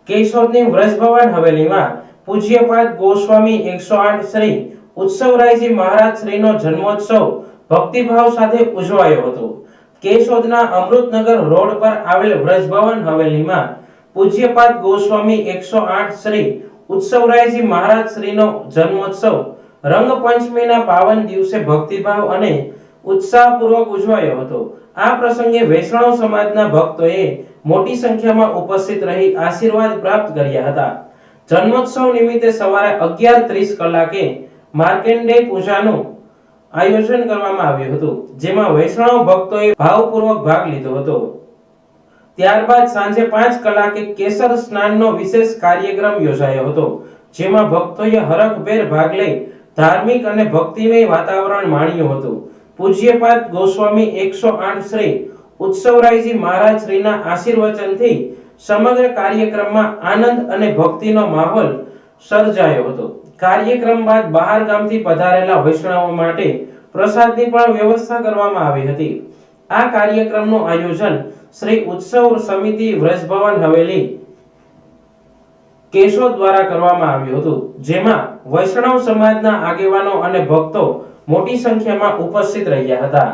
કેશોદની વ્રજભવન હવેલીમાં પૂજ્યપાદ ગોસ્વામી 108 શ્રી ઉત્સવરાયજી મહારાજ શ્રીનો જન્મોત્સવ ભક્તિભાવ સાથે ઉજવાયો હતો। કેશોદના અમૃતનગર રોડ પર આવેલ વ્રજભવન હવેલીમાં પૂજ્યપાદ ગોસ્વામી 108 શ્રી ઉત્સવરાયજી મહારાજ શ્રીનો જન્મોત્સવ રંગપંચમીના પાવન દિવસે ભક્તિભાવ અને ઉત્સાહપૂર્વક ઉજવાયો હતો। આ પ્રસંગે વૈષ્ણવ સમાજના ભક્તોએ મોટી સંખ્યામાં ઉપસ્થિત રહી આશીર્વાદ પ્રાપ્ત કર્યા હતા। જન્મોત્સવ નિમિત્તે સવારે 11:30 કલાકે માર્કંડેય પૂજાનું આયોજન કરવામાં આવ્યું હતું, જેમાં વૈષ્ણવ ભક્તોએ ભાવપૂર્વક ભાગ લીધો હતો। ત્યારબાદ સાંજે 5 કલાકે કેસર સ્નાનનો વિશેષ કાર્યક્રમ યોજાયો હતો, જેમાં ભક્તોએ હરખભેર ભાગ લઈ ધાર્મિક અને ભક્તિમય વાતાવરણ માણ્યું હતું। પૂજ્યપાદ ગોસ્વામી 108 શ્રી ઉત્સવરાયજી મહારાજ શ્રીના આશીર્વચનથી સમગ્ર કાર્યક્રમમાં આનંદ અને ભક્તિનો માહોલ સર્જાયો હતો। કાર્યક્રમ બાદ બહાર ગામથી પધારેલા વૈષ્ણવો માટે પ્રસાદની પણ વ્યવસ્થા કરવામાં આવી હતી। આ કાર્યક્રમનું આયોજન શ્રી ઉત્સવ સમિતિ વ્રજભવન હવેલી કેશોદ દ્વારા કરવામાં આવ્યું હતું, જેમાં વૈષ્ણવ સમાજના આગેવાનો અને ભક્તો મોટી સંખ્યામાં ઉપસ્થિત રહ્યા હતા।